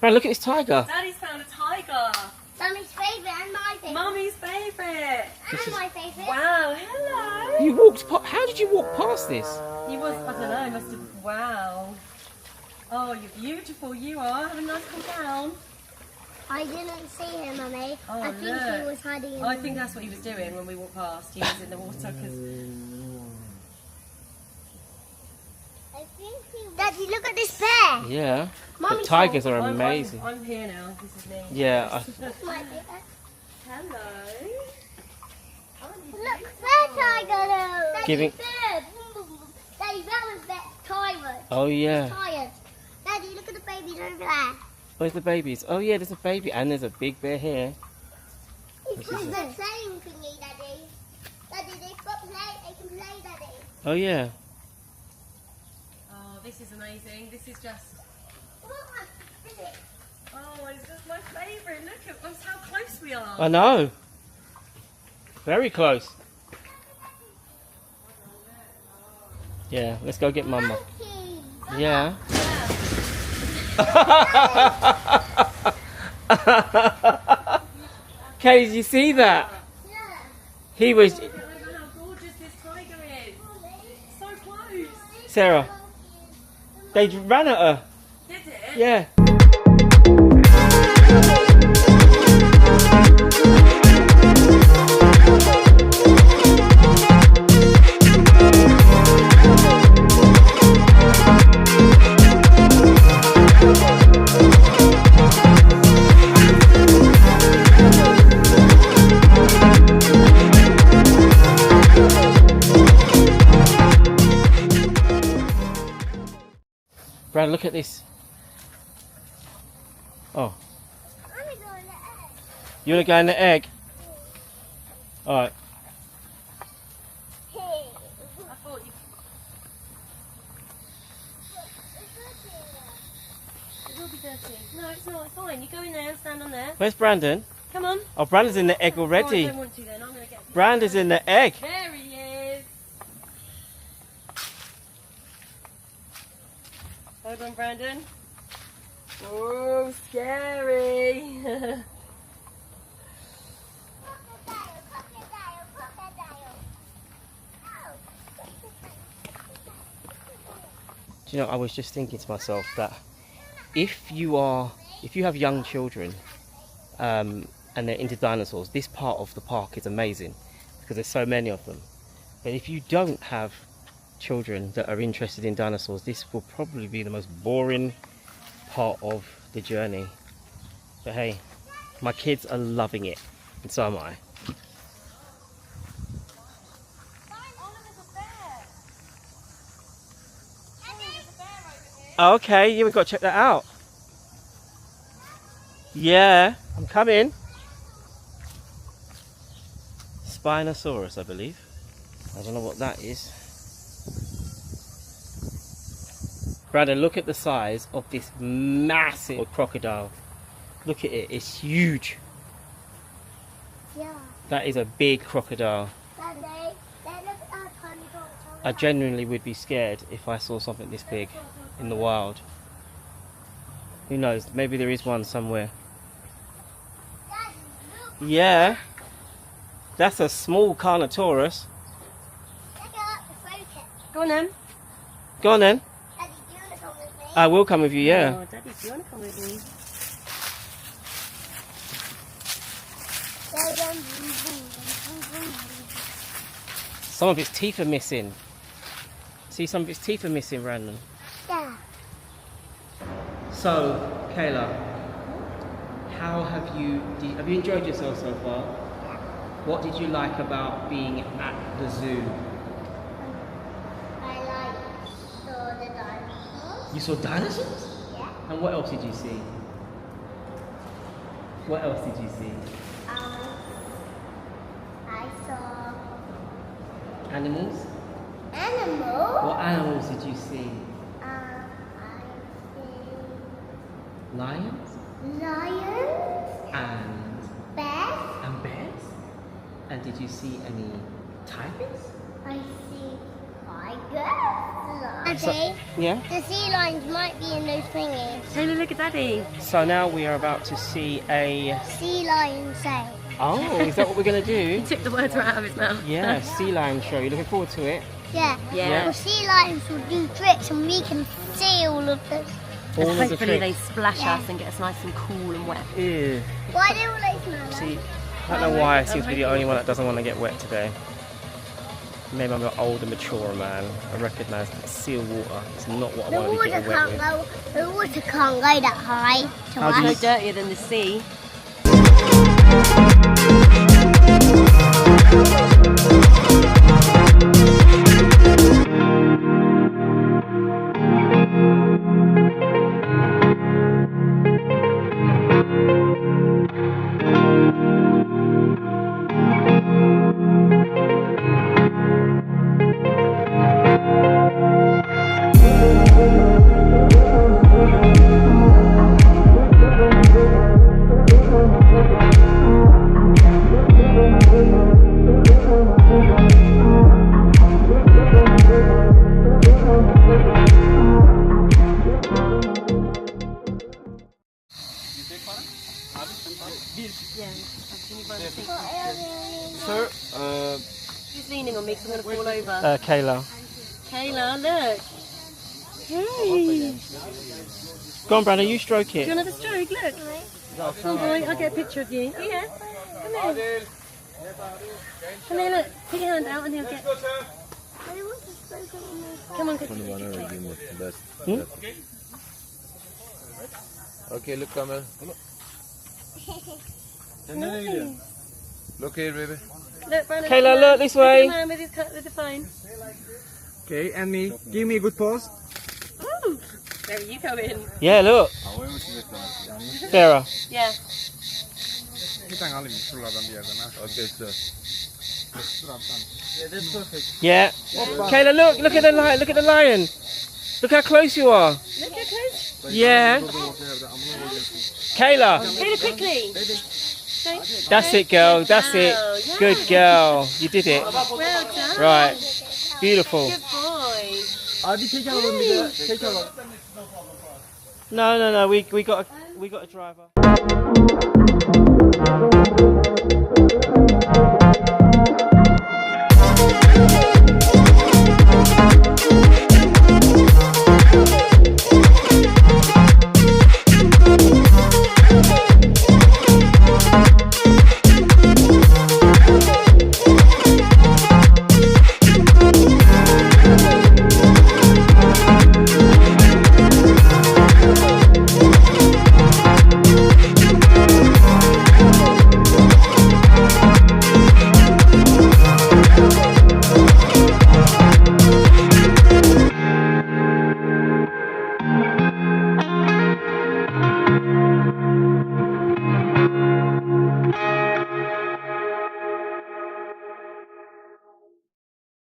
Brad, look at this tiger. Daddy's found a tiger. Mummy's favourite and my favourite. Mummy's favourite. And my favourite. Wow, hello. You walked how did you walk past this? He was, I don't know, must have, wow. Oh, you're beautiful, you are. Have a nice come down. I didn't see him, Mummy. Oh, I think look. he was hiding in I think that's what he was doing when we walked past. He was in the water because... Daddy, look at this bear. Yeah. Mummy The tigers are amazing. I'm here now. This is me. Yeah. Hello. Look, bear tiger. Daddy, Giving- bird. Daddy, that was that tired. Oh yeah. Tired. Daddy, look at the babies over there. Where's the babies? Oh yeah, there's a baby and there's a big bear here. It's got the playing thingy, Daddy. Daddy, they've got play. They can play, Daddy. Oh yeah. Oh, this is amazing. This is just... What is it? Oh, it's just my favourite. Look at us, how close we are. I know. Very close. Yeah, let's go get Mama. Monkey. Yeah. Kay, did you see that? Yeah. He was... Look at how gorgeous this tiger is. So close. Sarah, they ran at her. Did it? Yeah. Brad, look at this. Oh, I'm going to go in the egg. you want to go in the egg? Alright. Hey. I thought you... It will be dirty. No, it's not. It's fine. You go in there and stand on there. Where's Brandon? Come on. Oh, Brandon's in the egg Oh, I already. don't want to then. I'm going to get... Brandon's in the egg. There he is. Hold on, Brandon. Oh, scary. Do you know, I was just thinking to myself that if you have young children and they're into dinosaurs, this part of the park is amazing because there's so many of them. But if you don't have children that are interested in dinosaurs, this will probably be the most boring part of the journey. But hey, my kids are loving it, and so am I. Oh, okay, yeah, we've got to check that out. Yeah, I'm coming. Spinosaurus, I believe. I don't know what that is. Brandon, look at the size of this massive crocodile. Look at it, it's huge. Yeah. That is a big crocodile. Daddy, look at our tiny boat. I genuinely would be scared if I saw something this big in the wild. Who knows, maybe there is one somewhere. Daddy, look. Yeah, that's a small Carnotaurus. Look at the focus. Go on then. Go on then. Daddy, do you want to come with me? I will come with you, yeah. Oh, Daddy, do you want to come with me? Some of its teeth are missing. See, some of its teeth are missing, Brandon. Yeah. So, Kayla, how have you enjoyed yourself so far? What did you like about being at the zoo? I saw the dinosaurs. You saw dinosaurs? Yeah. And what else did you see? What else did you see? I saw Animals? animals. What animals did you see? I Lions? see lions, And bears. bears? And did you see any tigers? I see my god. Daddy, Yeah? the sea lions might be in those thingies. Taylor, look at Daddy. So now we are about to see a... Sea lion say. Oh, is that what we're going to do? He took the words right out of his mouth. Yeah, sea lion show. You looking forward to it? Yeah. Yeah. Well, sea lions will do tricks and we can see all of them. All of the Hopefully they tricks. splash Yeah. us and get us nice and cool and wet. Ew. Why do all they smell like? See, I don't know why I seem to be the only one that doesn't want to get wet today. Maybe I'm an older, mature man. I recognise that seal water is not what I The want to be water getting wet can't with. go. The water can't go that high. To How do No you- us. dirtier than the sea. Sir, Who's leaning on me because I'm going to fall over? Kayla. Kayla, look. Hey. Go on, Brandon, you stroke Do you it. want another stroke? Look. Come on, boy. I'll get a picture of you. Yeah. Come here. Come here, look. Put your hand out and he'll get... Come on, Hmm? Okay, look, Kamel. Look here, baby. Look, Brandon. Kayla, look this way. Look at the man with the phone. Okay, and me. Give me a good pose. Ooh. There you go in. Yeah, look. Sarah. Yeah. Bir tane alayım şuralardan bir yerden. Ha. Okay, sir. Yeah, that's perfect. Yeah. Kayla, look at the lion. Look at the lion. Look how close you are. Look how close. Yeah. Kayla. Kayla, quickly. Okay. That's it, girl. That's it. Yeah. Good girl. You did it. Well done. Right. Beautiful. Good boy. Abi tek alalım bir de. Tek alalım. No. We got a driver.